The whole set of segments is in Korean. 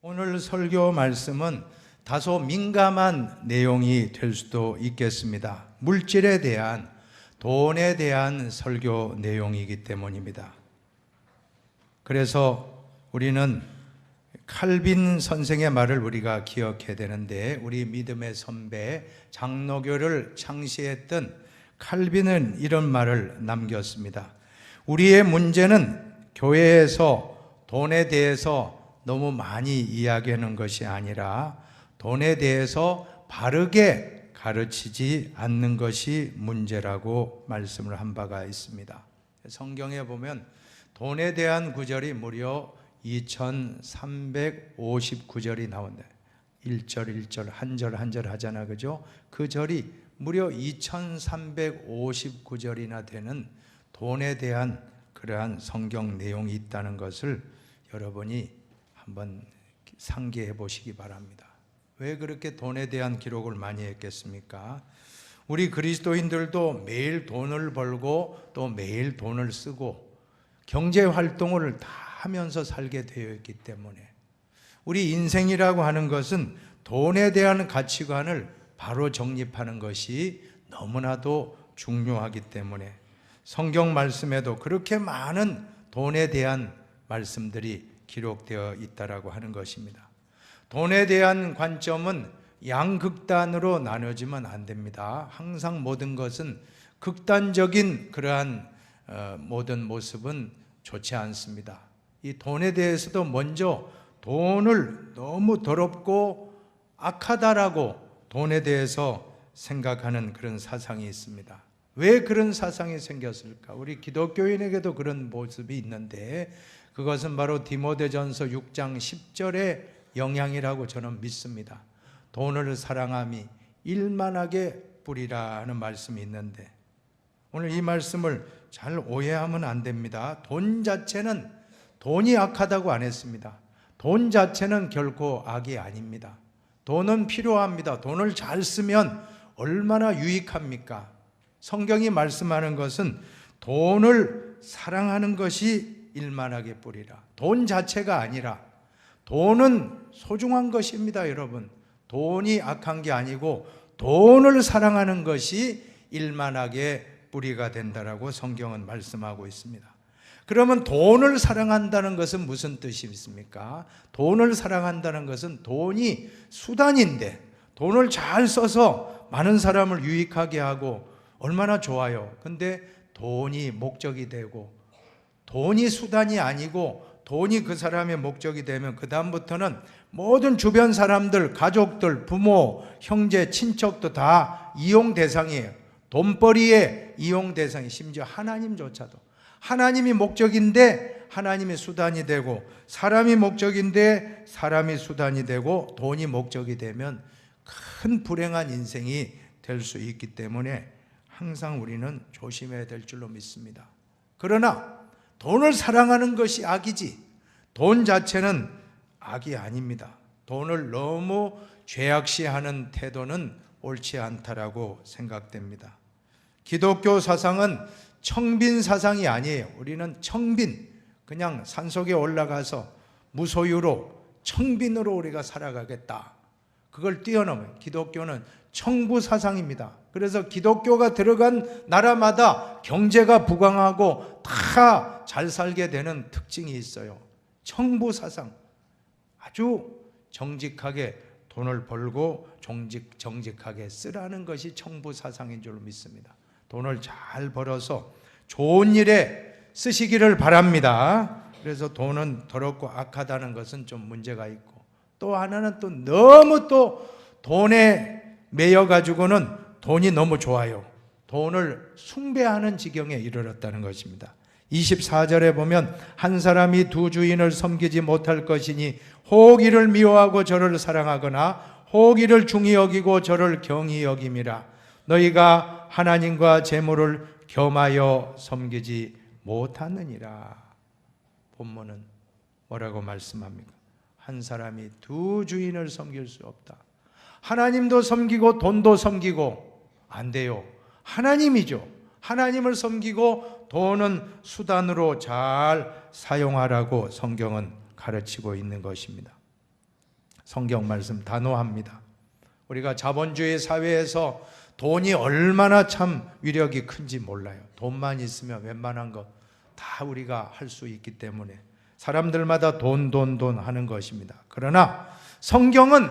오늘 설교 말씀은 다소 민감한 내용이 될 수도 있겠습니다. 물질에 대한, 돈에 대한 설교 내용이기 때문입니다. 그래서 우리는 칼빈 선생의 말을 우리가 기억해야 되는데, 우리 믿음의 선배 장로교를 창시했던 칼빈은 이런 말을 남겼습니다. 우리의 문제는 교회에서 돈에 대해서 너무 많이 이야기하는 것이 아니라 돈에 대해서 바르게 가르치지 않는 것이 문제라고 말씀을 한 바가 있습니다. 성경에 보면 돈에 대한 구절이 무려 2359절이 나온다. 1절 1절 한 절 한 절 하잖아, 그죠? 그 절이 무려 2359절이나 되는 돈에 대한 그러한 성경 내용이 있다는 것을 여러분이 한번 상기해 보시기 바랍니다. 왜 그렇게 돈에 대한 기록을 많이 했겠습니까? 우리 그리스도인들도 매일 돈을 벌고 또 매일 돈을 쓰고 경제 활동을 다 하면서 살게 되어 있기 때문에 우리 인생이라고 하는 것은 돈에 대한 가치관을 바로 정립하는 것이 너무나도 중요하기 때문에 성경 말씀에도 그렇게 많은 돈에 대한 말씀들이 기록되어 있다라고 하는 것입니다. 돈에 대한 관점은 양극단으로 나눠지면 안 됩니다. 항상 모든 것은 극단적인 그러한 모든 모습은 좋지 않습니다. 이 돈에 대해서도 먼저 돈을 너무 더럽고 악하다라고 돈에 대해서 생각하는 그런 사상이 있습니다. 왜 그런 사상이 생겼을까? 우리 기독교인에게도 그런 모습이 있는데 그것은 바로 디모데전서 6장 10절의 영향이라고 저는 믿습니다. 돈을 사랑함이 일만하게 뿌리라 하는 말씀이 있는데 오늘 이 말씀을 잘 오해하면 안 됩니다. 돈 자체는 돈이 악하다고 안 했습니다. 돈 자체는 결코 악이 아닙니다. 돈은 필요합니다. 돈을 잘 쓰면 얼마나 유익합니까? 성경이 말씀하는 것은 돈을 사랑하는 것이 일만하게 뿌리라. 돈 자체가 아니라 돈은 소중한 것입니다, 여러분. 돈이 악한 게 아니고 돈을 사랑하는 것이 일만하게 뿌리가 된다라고 성경은 말씀하고 있습니다. 그러면 돈을 사랑한다는 것은 무슨 뜻이 있습니까? 돈을 사랑한다는 것은 돈이 수단인데 돈을 잘 써서 많은 사람을 유익하게 하고 얼마나 좋아요. 근데 돈이 목적이 되고 돈이 수단이 아니고 돈이 그 사람의 목적이 되면 그 다음부터는 모든 주변 사람들, 가족들, 부모, 형제, 친척도 다 이용 대상이에요. 돈벌이의 이용 대상이, 심지어 하나님조차도. 하나님이 목적인데 하나님이 수단이 되고, 사람이 목적인데 사람이 수단이 되고, 돈이 목적이 되면 큰 불행한 인생이 될 수 있기 때문에 항상 우리는 조심해야 될 줄로 믿습니다. 그러나 돈을 사랑하는 것이 악이지 돈 자체는 악이 아닙니다. 돈을 너무 죄악시하는 태도는 옳지 않다라고 생각됩니다. 기독교 사상은 청빈 사상이 아니에요. 우리는 청빈, 그냥 산속에 올라가서 무소유로 청빈으로 우리가 살아가겠다. 그걸 뛰어넘어요. 기독교는 청부 사상입니다. 그래서 기독교가 들어간 나라마다 경제가 부강하고 다 잘 살게 되는 특징이 있어요. 청부 사상. 아주 정직하게 돈을 벌고 정직하게 쓰라는 것이 청부 사상인 줄 믿습니다. 돈을 잘 벌어서 좋은 일에 쓰시기를 바랍니다. 그래서 돈은 더럽고 악하다는 것은 좀 문제가 있고, 또 하나는 또 너무 또 돈에 매여가지고는 돈이 너무 좋아요. 돈을 숭배하는 지경에 이르렀다는 것입니다. 24절에 보면 한 사람이 두 주인을 섬기지 못할 것이니 혹 이를 미워하고 저를 사랑하거나 혹 이를 중히 여기고 저를 경히 여김이라. 너희가 하나님과 재물을 겸하여 섬기지 못하느니라. 본문은 뭐라고 말씀합니까? 한 사람이 두 주인을 섬길 수 없다. 하나님도 섬기고 돈도 섬기고 안 돼요. 하나님이죠. 하나님을 섬기고 돈은 수단으로 잘 사용하라고 성경은 가르치고 있는 것입니다. 성경 말씀 단호합니다. 우리가 자본주의 사회에서 돈이 얼마나 참 위력이 큰지 몰라요. 돈만 있으면 웬만한 거 다 우리가 할 수 있기 때문에 사람들마다 돈 하는 것입니다. 그러나 성경은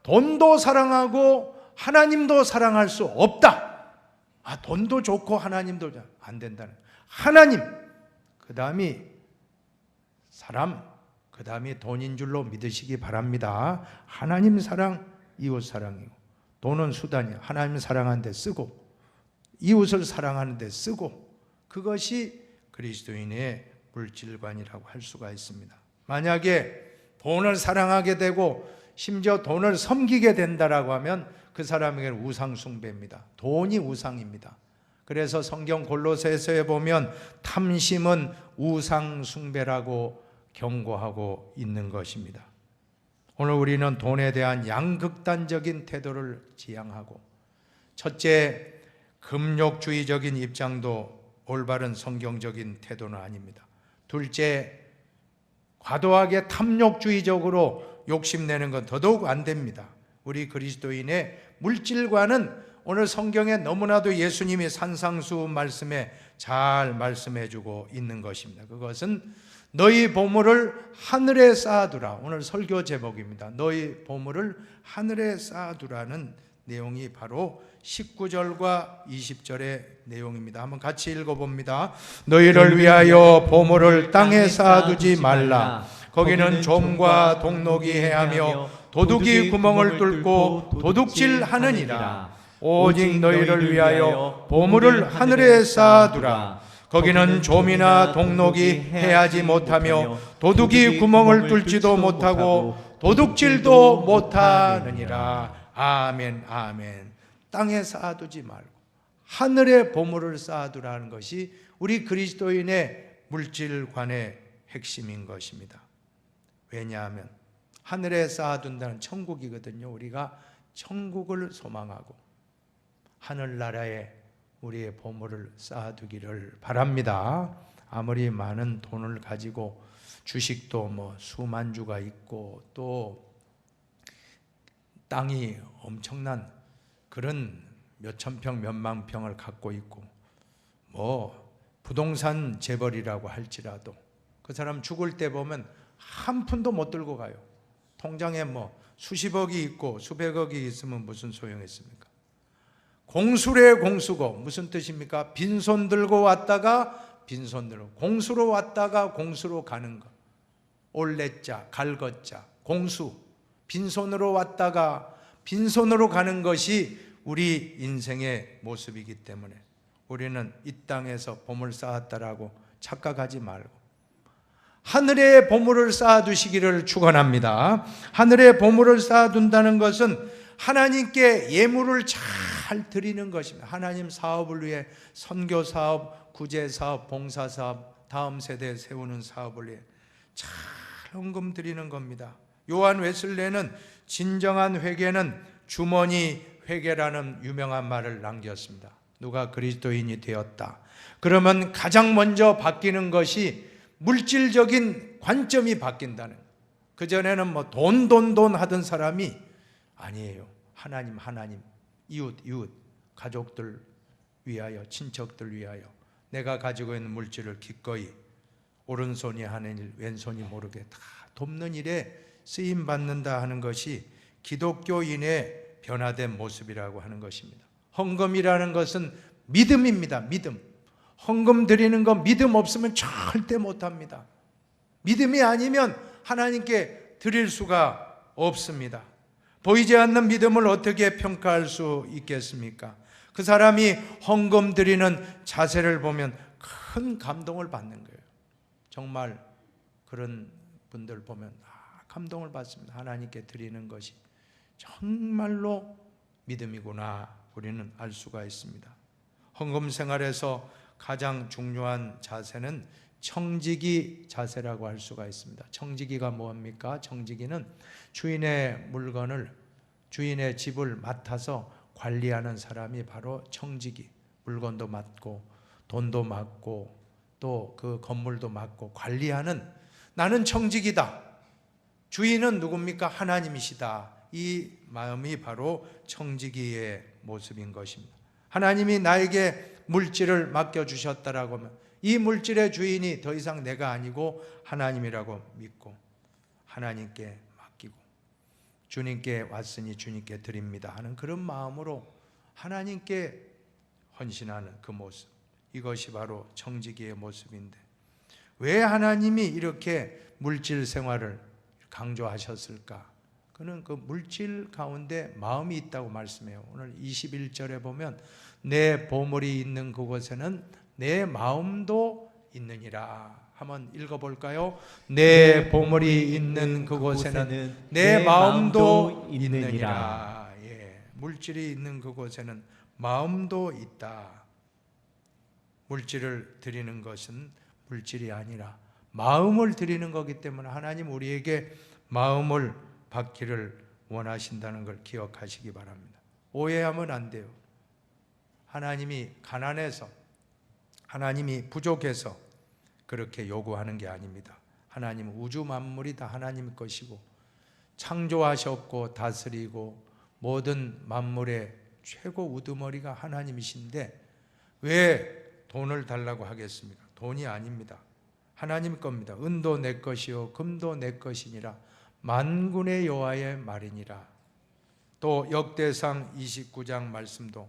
돈도 사랑하고 하나님도 사랑할 수 없다. 돈도 좋고 하나님도 안 된다는. 하나님, 그 다음이 사람, 그 다음이 돈인 줄로 믿으시기 바랍니다. 하나님 사랑, 이웃 사랑이고, 돈은 수단이야. 하나님 사랑하는 데 쓰고 이웃을 사랑하는 데 쓰고, 그것이 그리스도인의 물질관이라고 할 수가 있습니다. 만약에 돈을 사랑하게 되고 심지어 돈을 섬기게 된다라고 하면 그 사람에게는 우상 숭배입니다. 돈이 우상입니다. 그래서 성경 골로새서에 보면 탐심은 우상 숭배라고 경고하고 있는 것입니다. 오늘 우리는 돈에 대한 양극단적인 태도를 지향하고, 첫째, 금욕주의적인 입장도 올바른 성경적인 태도는 아닙니다. 둘째, 과도하게 탐욕주의적으로 욕심내는 건 더더욱 안 됩니다. 우리 그리스도인의 물질관은 오늘 성경에 너무나도 예수님이 산상수훈 말씀에 잘 말씀해 주고 있는 것입니다. 그것은 너희 보물을 하늘에 쌓아두라. 오늘 설교 제목입니다. 너희 보물을 하늘에 쌓아두라는 내용이 바로 19절과 20절의 내용입니다. 한번 같이 읽어봅니다. 너희를 위하여 보물을 땅에 쌓아두지 말라. 거기는 좀과 동록이 해하며 도둑이 구멍을 뚫고 도둑질하느니라. 오직 너희를 위하여 보물을 하늘에 쌓아두라. 거기는 좀이나 동록이 해하지 못하며 도둑이 구멍을 뚫지도 못하고 도둑질도 못하느니라. 아멘, 아멘. 땅에 쌓아두지 말고 하늘에 보물을 쌓아두라는 것이 우리 그리스도인의 물질관의 핵심인 것입니다. 왜냐하면 하늘에 쌓아둔다는 천국이거든요. 우리가 천국을 소망하고 하늘나라에 우리의 보물을 쌓아두기를 바랍니다. 아무리 많은 돈을 가지고 주식도 수만 주가 있고 또 땅이 엄청난 그런 몇천 평 몇만 평을 갖고 있고 부동산 재벌이라고 할지라도 그 사람 죽을 때 보면 한 푼도 못 들고 가요. 통장에 수십억이 있고 수백억이 있으면 무슨 소용이 있습니까? 공수래 공수고 무슨 뜻입니까? 빈손 들고 왔다가 빈손 들고, 공수로 왔다가 공수로 가는 것. 올레자, 갈것자, 공수. 빈손으로 왔다가 빈손으로 가는 것이 우리 인생의 모습이기 때문에 우리는 이 땅에서 보물 쌓았다라고 착각하지 말고 하늘에 보물을 쌓아두시기를 축원합니다. 하늘에 보물을 쌓아둔다는 것은 하나님께 예물을 잘 드리는 것입니다. 하나님 사업을 위해 선교사업, 구제사업, 봉사사업, 다음 세대 세우는 사업을 위해 잘 헌금 드리는 겁니다. 요한 웨슬레는 진정한 회개는 주머니 회개라는 유명한 말을 남겼습니다. 누가 그리스도인이 되었다 그러면 가장 먼저 바뀌는 것이 물질적인 관점이 바뀐다는, 그전에는 돈 하던 사람이 아니에요. 하나님, 이웃, 가족들 위하여, 친척들 위하여 내가 가지고 있는 물질을 기꺼이 오른손이 하는 일, 왼손이 모르게 다 돕는 일에 쓰임받는다 하는 것이 기독교인의 변화된 모습이라고 하는 것입니다. 헌금이라는 것은 믿음입니다. 믿음. 헌금 드리는 거 믿음 없으면 절대 못합니다. 믿음이 아니면 하나님께 드릴 수가 없습니다. 보이지 않는 믿음을 어떻게 평가할 수 있겠습니까? 그 사람이 헌금 드리는 자세를 보면 큰 감동을 받는 거예요. 정말 그런 분들 보면 감동을 받습니다. 하나님께 드리는 것이 정말로 믿음이구나 우리는 알 수가 있습니다. 헌금 생활에서 가장 중요한 자세는 청지기 자세라고 할 수가 있습니다. 청지기가 뭡니까? 청지기는 주인의 물건을, 주인의 집을 맡아서 관리하는 사람이 바로 청지기. 물건도 맡고 돈도 맡고 또 그 건물도 맡고 관리하는, 나는 청지기다. 주인은 누굽니까? 하나님이시다. 이 마음이 바로 청지기의 모습인 것입니다. 하나님이 나에게 물질을 맡겨주셨다라고 하면 이 물질의 주인이 더 이상 내가 아니고 하나님이라고 믿고 하나님께 맡기고 주님께 왔으니 주님께 드립니다 하는 그런 마음으로 하나님께 헌신하는 그 모습, 이것이 바로 청지기의 모습인데 왜 하나님이 이렇게 물질 생활을 강조하셨을까? 그는 그 물질 가운데 마음이 있다고 말씀해요. 오늘 21절에 보면 내 보물이 있는 그곳에는 내 마음도 있느니라. 한번 읽어볼까요? 내 보물이 있는 그곳에는 내 마음도 있느니라. 예, 물질이 있는 그곳에는 마음도 있다. 물질을 드리는 것은 물질이 아니라 마음을 드리는 거기 때문에 하나님 우리에게 마음을 받기를 원하신다는 걸 기억하시기 바랍니다. 오해하면 안 돼요. 하나님이 가난해서, 하나님이 부족해서 그렇게 요구하는 게 아닙니다. 하나님은 우주 만물이 다 하나님 것이고 창조하셨고 다스리고 모든 만물의 최고 우두머리가 하나님이신데 왜 돈을 달라고 하겠습니까? 돈이 아닙니다. 하나님 겁니다. 은도 내 것이요 금도 내 것이니라 만군의 여호와의 말이니라. 또 역대상 29장 말씀도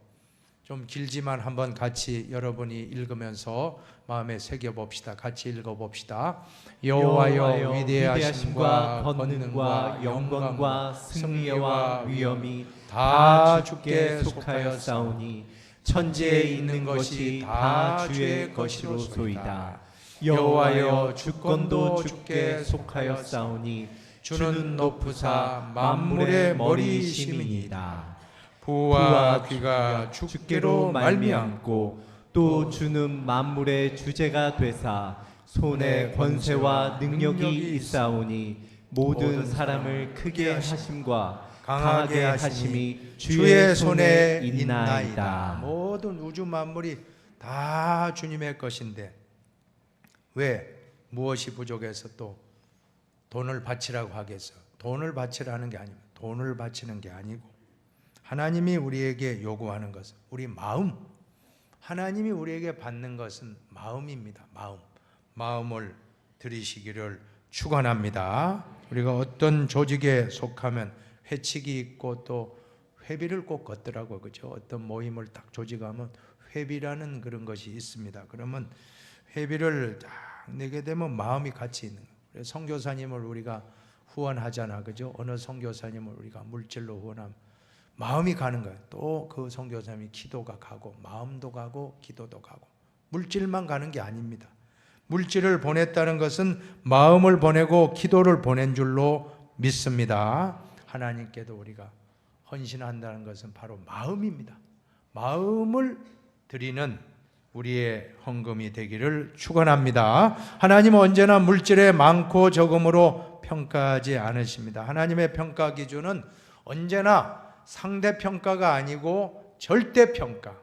좀 길지만 한번 같이 여러분이 읽으면서 마음에 새겨봅시다. 같이 읽어봅시다. 여호와여 위대하심과 권능과 영광과 승리와 위엄이 다 주께 속하였사오니 천지에 있는 것이 다 주의 것이로소이다. 여호와여 주권도 주께 속하였사오니 주는 높으사 만물의 머리이심이니이다. 부와 귀가 주께로 말미암고 또 주는 만물의 주제가 되사 손에 권세와 능력이 있사오니 모든 사람을 크게 하심과 강하게 하심이 주의 손에 있나이다. 모든 우주 만물이 다 주님의 것인데 왜 무엇이 부족해서 또 돈을 바치라고 하겠어요? 돈을 바치라는 게 아닙니다. 돈을 바치는 게 아니고 하나님이 우리에게 요구하는 것은 우리 마음, 하나님이 우리에게 받는 것은 마음입니다. 마음을 드리시기를 축원합니다. 우리가 어떤 조직에 속하면 회칙이 있고 또 회비를 꼭 걷더라고요. 그죠? 어떤 모임을 딱 조직하면 회비라는 그런 것이 있습니다. 그러면 회비를 딱 내게 되면 마음이 같이 있는 거예요. 그래서 선교사님을 우리가 후원하잖아. 그죠? 어느 선교사님을 우리가 물질로 후원하면 마음이 가는 거예요. 또 그 선교사님이 기도가 가고 마음도 가고 기도도 가고 물질만 가는 게 아닙니다. 물질을 보냈다는 것은 마음을 보내고 기도를 보낸 줄로 믿습니다. 하나님께도 우리가 헌신한다는 것은 바로 마음입니다. 마음을 드리는 우리의 헌금이 되기를 축원합니다. 하나님은 언제나 물질의 많고 적음으로 평가하지 않으십니다. 하나님의 평가 기준은 언제나 상대평가가 아니고 절대평가.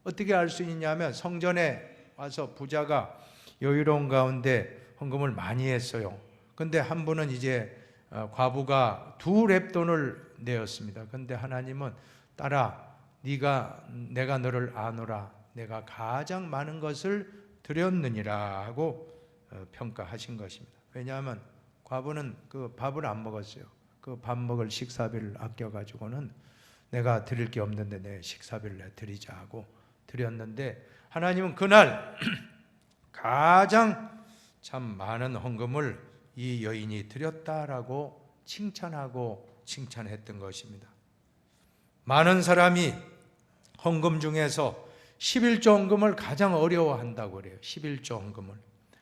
어떻게 알 수 있냐면 성전에 와서 부자가 여유로운 가운데 헌금을 많이 했어요. 근데 한 분은 이제 과부가 2렙돈을 내었습니다. 근데 하나님은 딸아 내가 너를 아노라 내가 가장 많은 것을 드렸느니라 하고 평가하신 것입니다. 왜냐하면 과부는 그 밥을 안 먹었어요. 그 밥 먹을 식사비를 아껴가지고는 내가 드릴 게 없는데 내 식사비를 내 드리자 하고 드렸는데 하나님은 그날 가장 참 많은 헌금을 이 여인이 드렸다라고 칭찬했던 것입니다. 많은 사람이 헌금 중에서 11조 헌금을 가장 어려워한다고 그래요. 11조 헌금을.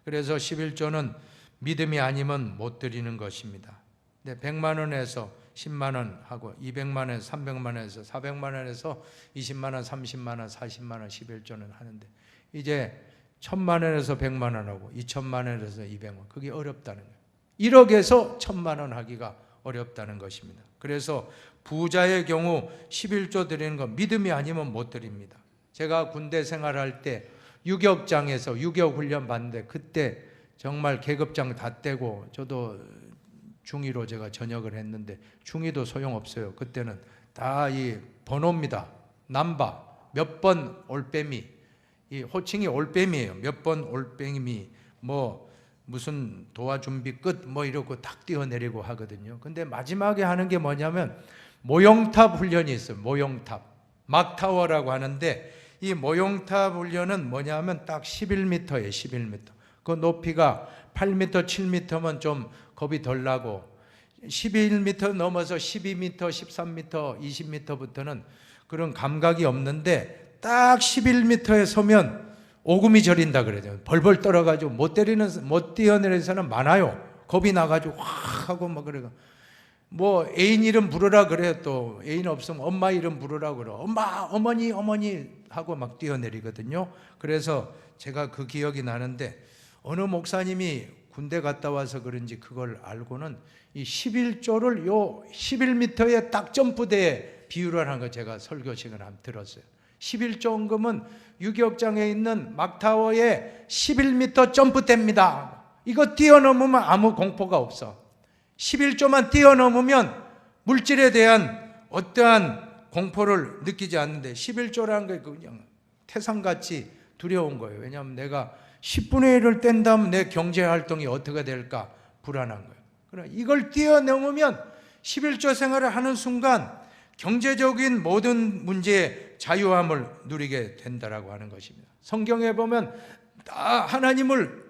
그래서 11조는 믿음이 아니면 못 드리는 것입니다. 근데 100만 원에서 10만 원 하고 200만 원에서 300만 원에서 400만 원에서 20만 원, 30만 원, 40만 원, 11조는 하는데 이제 1000만 원에서 100만 원 하고 2000만 원에서 200만 원 그게 어렵다는 거예요. 1억에서 1000만 원 하기가 어렵다는 것입니다. 그래서 부자의 경우 11조 드리는 건 믿음이 아니면 못 드립니다. 제가 군대 생활할 때 유격장에서 유격 훈련 받는데 그때 정말 계급장 다 떼고 저도 중2로 제가 전역을 했는데 중2도 소용없어요. 그때는 다 이 번호입니다. 남바, 몇 번 올빼미, 이 호칭이 올빼미예요. 몇 번 올빼미, 뭐 무슨 도화준비 끝 뭐 이러고 탁 뛰어내리고 하거든요. 근데 마지막에 하는 게 뭐냐면 모형탑 훈련이 있어요. 모형탑, 막타워라고 하는데 이 모형탑 훈련은 뭐냐면 딱 11m예요. 11m. 그 높이가 8m, 7m면 좀 겁이 덜 나고 11m 넘어서 12m, 13m, 20m부터는 그런 감각이 없는데 딱 11m에 서면 오금이 저린다 그러죠. 벌벌 떨어가지고 못 뛰어내리는 사람 많아요. 겁이 나가지고 확 하고 막 그래가. 뭐 애인 이름 부르라 그래요. 또 애인 없으면 엄마 이름 부르라 그래. 엄마, 어머니, 어머니 하고 막 뛰어내리거든요. 그래서 제가 그 기억이 나는데 어느 목사님이 군대 갔다 와서 그런지 그걸 알고는 이 11조를 요 11m의 딱 점프대에 비유를 하는 거 제가 설교 시간에 한번 들었어요. 11조 원금은 유격장에 있는 막타워의 11m 점프대입니다. 이거 뛰어넘으면 아무 공포가 없어. 11조만 뛰어넘으면 물질에 대한 어떠한 공포를 느끼지 않는데 11조라는 게 그냥 태산같이 두려운 거예요. 왜냐하면 내가 10분의 1을 뗀다면 내 경제활동이 어떻게 될까 불안한 거예요. 그러나 이걸 뛰어넘으면 11조 생활을 하는 순간 경제적인 모든 문제에 자유함을 누리게 된다라고 하는 것입니다. 성경에 보면 하나님을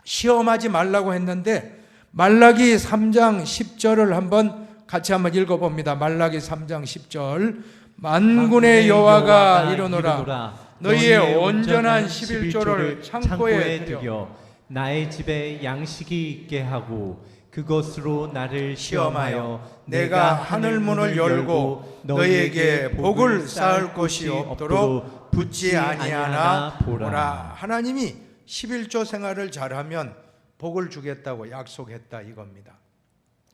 시험하지 말라고 했는데 말라기 3장 10절을 같이 한번 읽어봅니다. 말라기 3장 10절 만군의 여호와가 이르노라 너희의 온전한 11조를 창고에 들여 나의 집에 양식이 있게 하고 그것으로 나를 시험하여 내가 하늘 문을 열고 너희에게 복을 쌓을 곳이 없도록 붙지 아니하나 보라. 하나님이 11조 생활을 잘하면 복을 주겠다고 약속했다 이겁니다.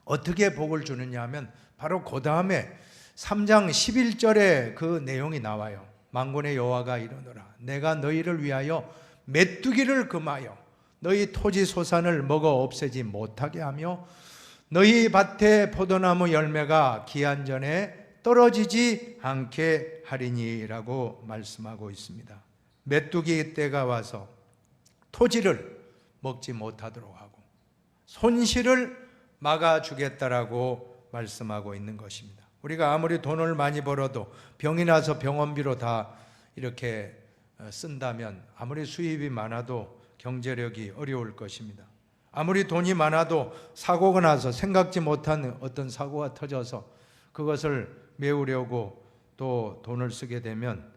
어떻게 복을 주느냐 하면 바로 그 다음에 3장 11절에 그 내용이 나와요. 만군의 여호와가 이르노라 내가 너희를 위하여 메뚜기를 금하여 너희 토지 소산을 먹어 없애지 못하게 하며 너희 밭에 포도나무 열매가 기한 전에 떨어지지 않게 하리니라고 말씀하고 있습니다. 메뚜기 때가 와서 토지를 먹지 못하도록 하고 손실을 막아주겠다라고 말씀하고 있는 것입니다. 우리가 아무리 돈을 많이 벌어도 병이 나서 병원비로 다 이렇게 쓴다면 아무리 수입이 많아도 경제력이 어려울 것입니다. 아무리 돈이 많아도 사고가 나서 생각지 못한 어떤 사고가 터져서 그것을 메우려고 또 돈을 쓰게 되면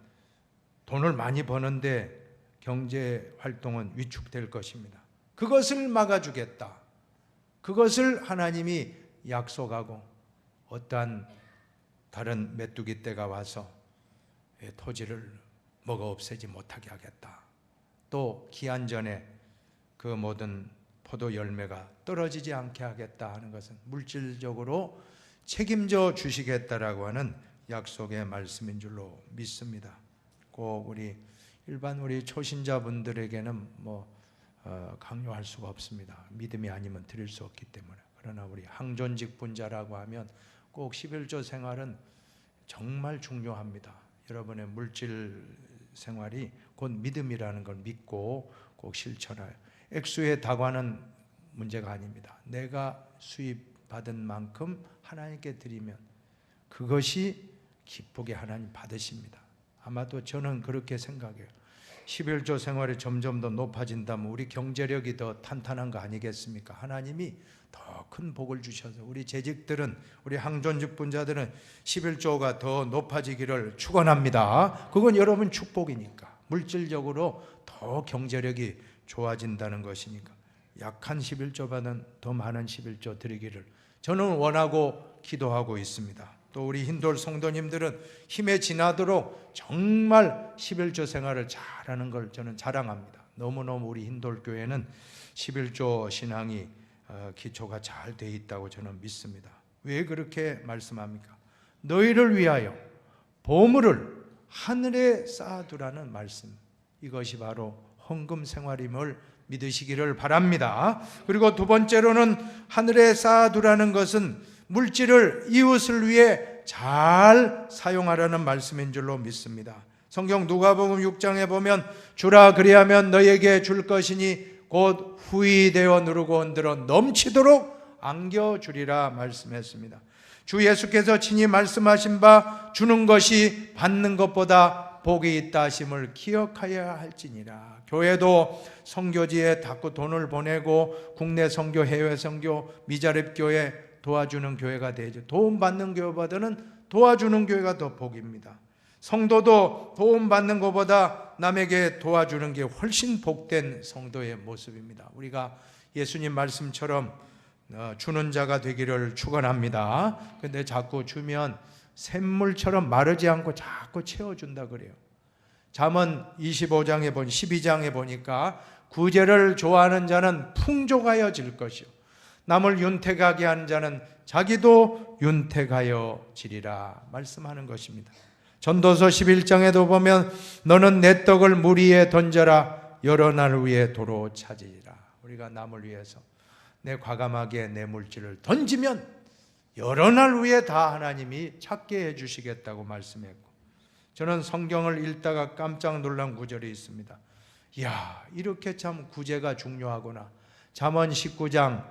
돈을 많이 버는데 경제 활동은 위축될 것입니다. 그것을 막아주겠다. 그것을 하나님이 약속하고 어떠한 다른 메뚜기 떼가 와서 토지를 먹어 없애지 못하게 하겠다. 또 기한 전에 그 모든 포도 열매가 떨어지지 않게 하겠다 하는 것은 물질적으로 책임져 주시겠다라고 하는 약속의 말씀인 줄로 믿습니다. 꼭 일반 우리 초신자분들에게는 강요할 수가 없습니다. 믿음이 아니면 드릴 수 없기 때문에. 그러나 우리 항존직분자라고 하면 꼭 11조 생활은 정말 중요합니다. 여러분의 물질 생활이 곧 믿음이라는 걸 믿고 꼭 실천하여 액수에 다과는 문제가 아닙니다. 내가 수입받은 만큼 하나님께 드리면 그것이 기쁘게 하나님 받으십니다. 아마도 저는 그렇게 생각해요. 11조 생활이 점점 더 높아진다면 우리 경제력이 더 탄탄한 거 아니겠습니까? 하나님이 더 큰 복을 주셔서 우리 재직들은 우리 항존직분자들은 11조가 더 높아지기를 축원합니다. 그건 여러분 축복이니까 물질적으로 더 경제력이 좋아진다는 것이니까 약한 11조보다는 더 많은 11조 드리기를 저는 원하고 기도하고 있습니다. 또 우리 힌돌 성도님들은 힘에 지나도록 정말 11조 생활을 잘하는 걸 저는 자랑합니다. 너무너무 우리 힌돌 교회는 11조 신앙이 기초가 잘 돼 있다고 저는 믿습니다. 왜 그렇게 말씀합니까? 너희를 위하여 보물을 하늘에 쌓아두라는 말씀. 이것이 바로 헌금 생활임을 믿으시기를 바랍니다. 그리고 두 번째로는 하늘에 쌓아두라는 것은 물질을 이웃을 위해 잘 사용하라는 말씀인 줄로 믿습니다. 성경 누가복음 6장에 보면 주라 그리하면 너에게 줄 것이니 곧 후히 되어 누르고 흔들어 넘치도록 안겨주리라 말씀했습니다. 주 예수께서 친히 말씀하신 바 주는 것이 받는 것보다 복이 있다 하심을 기억하여야 할지니라. 교회도 선교지에 자꾸 돈을 보내고 국내 선교, 해외 선교, 미자립 교회 도와주는 교회가 되죠. 도움 받는 교회보다는 도와주는 교회가 더 복입니다. 성도도 도움 받는 것보다 남에게 도와주는 게 훨씬 복된 성도의 모습입니다. 우리가 예수님 말씀처럼 주는 자가 되기를 축원합니다. 근데 자꾸 주면 샘물처럼 마르지 않고 자꾸 채워준다 그래요. 잠언 25장에 12장에 보니까 구제를 좋아하는 자는 풍족하여 질 것이요 남을 윤택하게 하는 자는 자기도 윤택하여 지리라 말씀하는 것입니다. 전도서 11장에도 보면 너는 내 떡을 물 위에 던져라 여러 날 위에 도로 찾으리라. 우리가 남을 위해서 내 과감하게 내 물질을 던지면 여러 날 위에 다 하나님이 찾게 해주시겠다고 말씀했고, 저는 성경을 읽다가 깜짝 놀란 구절이 있습니다. 이야, 이렇게 참 구제가 중요하구나. 잠언 19장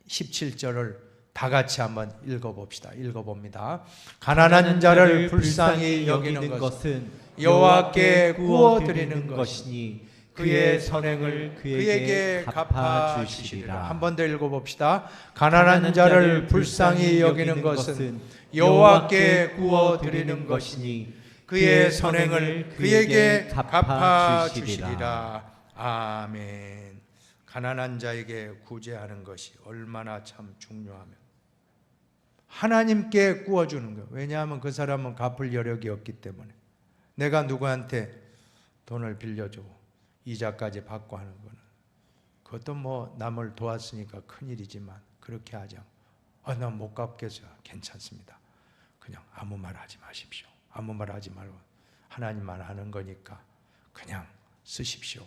17절을 다 같이 한번 읽어봅시다. 읽어봅니다. 가난한 자를 불쌍히 여기는 것은 여호와께 구워드리는 것이니 그의 선행을 그에게 갚아주시리라. 한 번 더 읽어봅시다. 가난한 자를 불쌍히 여기는 것은 여호와께 구워드리는 것이니 그의 선행을 그에게 갚아주시리라. 아멘. 가난한 자에게 구제하는 것이 얼마나 참 중요하면 하나님께 구워주는 거예요. 왜냐하면 그 사람은 갚을 여력이 없기 때문에. 내가 누구한테 돈을 빌려주고 이자까지 받고 하는 거는 그것도 뭐 남을 도왔으니까 큰일이지만 그렇게 하지 않고 난 못 갚겠어요. 괜찮습니다. 그냥 아무 말 하지 마십시오. 아무 말 하지 말고 하나님만 하는 거니까 그냥 쓰십시오.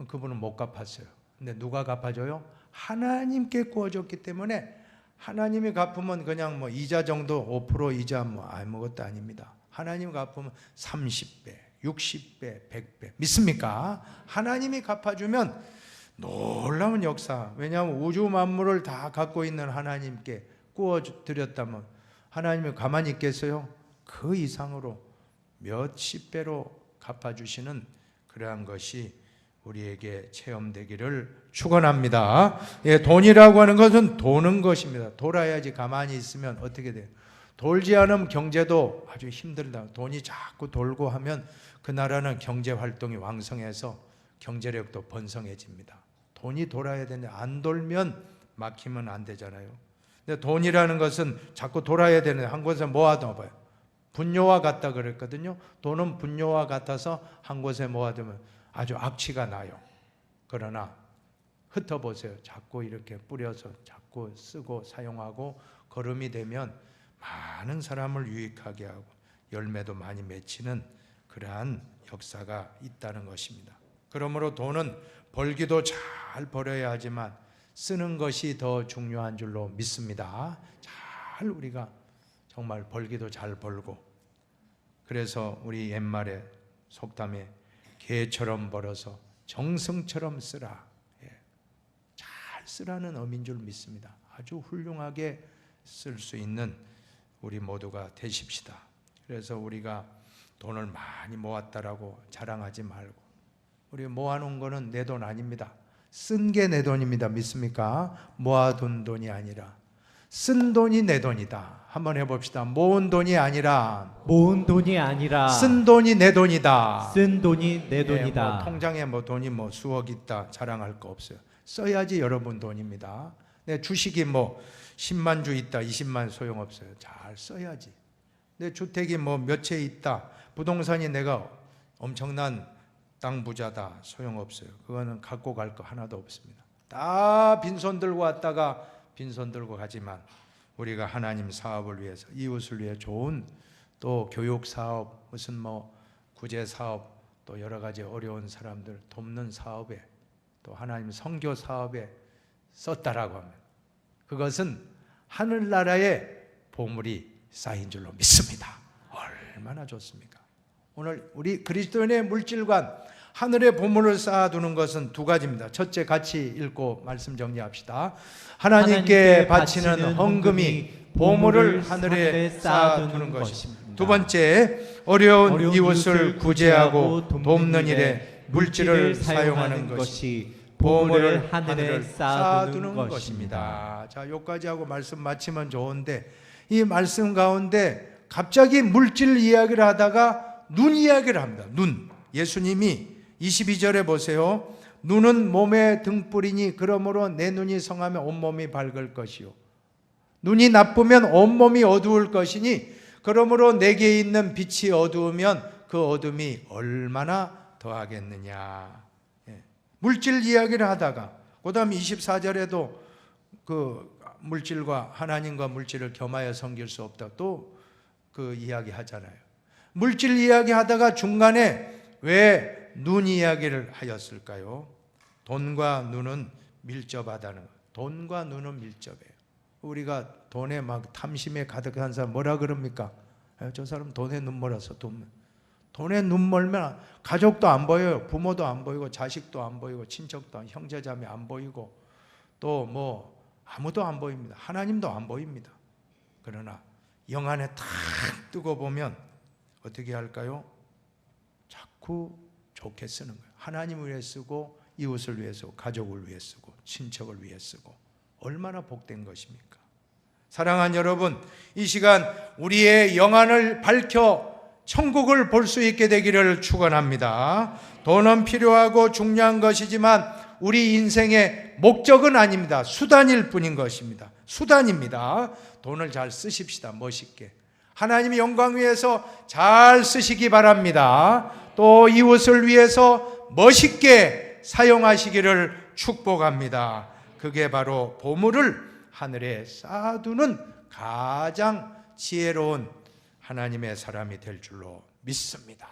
그분은 못 갚았어요. 근데 누가 갚아줘요? 하나님께 구워줬기 때문에 하나님이 갚으면 그냥 뭐 이자 정도 5% 이자 뭐 아무것도 아닙니다. 하나님 갚으면 30배, 60배, 100배. 믿습니까? 하나님이 갚아주면 놀라운 역사. 왜냐하면 우주 만물을 다 갖고 있는 하나님께 구워드렸다면 하나님이 가만히 있겠어요? 그 이상으로 몇십 배로 갚아주시는 그러한 것이 우리에게 체험되기를 축원합니다. 예, 돈이라고 하는 것은 도는 것입니다. 돌아야지. 가만히 있으면 어떻게 돼요? 돌지 않으면 경제도 아주 힘들다. 돈이 자꾸 돌고 하면 그 나라는 경제 활동이 왕성해서 경제력도 번성해집니다. 돈이 돌아야 되는데 안 돌면 막히면 안 되잖아요. 근데 돈이라는 것은 자꾸 돌아야 되는데 한 곳에 모아둬봐요. 분뇨와 같다 그랬거든요. 돈은 분뇨와 같아서 한 곳에 모아두면 아주 악취가 나요. 그러나 흩어보세요. 자꾸 이렇게 뿌려서 자꾸 쓰고 사용하고 거름이 되면 많은 사람을 유익하게 하고 열매도 많이 맺히는 그러한 역사가 있다는 것입니다. 그러므로 돈은 벌기도 잘 벌어야 하지만 쓰는 것이 더 중요한 줄로 믿습니다. 잘 우리가 정말 벌기도 잘 벌고, 그래서 우리 옛말에 속담에 개처럼 벌어서 정승처럼 쓰라. 잘 쓰라는 의미인 줄 믿습니다. 아주 훌륭하게 쓸 수 있는 우리 모두가 되십시다. 그래서 우리가 돈을 많이 모았다라고 자랑하지 말고, 우리 모아놓은 거는 내 돈 아닙니다. 쓴 게 내 돈입니다. 믿습니까? 모아둔 돈이 아니라 쓴 돈이 내 돈이다. 한번 해봅시다. 모은 돈이 아니라 쓴 돈이 내 돈이다. 쓴 돈이 내 돈이다. 뭐 통장에 뭐 돈이 뭐 수억 있다 자랑할 거 없어요. 써야지 여러분 돈입니다. 내 주식이 뭐 10만 주 있다 20만 소용없어요. 잘 써야지. 내 주택이 뭐 몇 채 있다, 부동산이 내가 엄청난 땅 부자다, 소용없어요. 그거는 갖고 갈 거 하나도 없습니다. 다 빈손 들고 왔다가 빈손 들고 가지만 우리가 하나님 사업을 위해서, 이웃을 위해 좋은 또 교육 사업, 무슨 뭐 구제 사업, 또 여러 가지 어려운 사람들 돕는 사업에 또 하나님 선교 사업에 썼다라고 하면 그것은 하늘나라의 보물이 쌓인 줄로 믿습니다. 얼마나 좋습니까? 오늘 우리 그리스도인의 물질관 하늘의 보물을 쌓아두는 것은 두 가지입니다. 첫째, 같이 읽고 말씀 정리합시다. 하나님께 바치는 헌금이 보물을 하늘에 쌓아두는 것입니다. 두 번째, 어려운 이웃을 구제하고 돕는 일에 물질을 사용하는 것이 보물을 하늘에 쌓아두는 것입니다. 자, 여기까지 하고 말씀 마치면 좋은데 이 말씀 가운데 갑자기 물질 이야기를 하다가 눈 이야기를 합니다. 눈. 예수님이 22절에 보세요. 눈은 몸의 등불이니 그러므로 내 눈이 성하면 온몸이 밝을 것이요. 눈이 나쁘면 온몸이 어두울 것이니 그러므로 내게 있는 빛이 어두우면 그 어둠이 얼마나 더하겠느냐. 물질 이야기를 하다가 그 다음 24절에도 그 물질과 하나님과 물질을 겸하여 섬길 수 없다 또 그 이야기 하잖아요. 물질 이야기 하다가 중간에 왜 눈 이야기를 하였을까요? 돈과 눈은 밀접하다는 거예요. 돈과 눈은 밀접해요. 우리가 돈에 막 탐심에 가득한 사람 뭐라 그럽니까? 저 사람 돈에 눈 멀어서 돈에 눈 멀면 가족도 안 보여요. 부모도 안 보이고 자식도 안 보이고 친척도 형제자매 안 보이고 또 뭐 아무도 안 보입니다. 하나님도 안 보입니다. 그러나 영 안에 탁 뜨고 보면 어떻게 할까요? 자꾸 좋게 쓰는 거예요. 하나님을 위해 쓰고 이웃을 위해 쓰고 가족을 위해 쓰고 친척을 위해 쓰고 얼마나 복된 것입니까? 사랑하는 여러분, 이 시간 우리의 영안을 밝혀 천국을 볼 수 있게 되기를 축원합니다. 돈은 필요하고 중요한 것이지만 우리 인생의 목적은 아닙니다. 수단일 뿐인 것입니다. 수단입니다. 돈을 잘 쓰십시다. 멋있게. 하나님의 영광 위해서 잘 쓰시기 바랍니다. 또 이웃을 위해서 멋있게 사용하시기를 축복합니다. 그게 바로 보물을 하늘에 쌓아두는 가장 지혜로운 하나님의 사람이 될 줄로 믿습니다.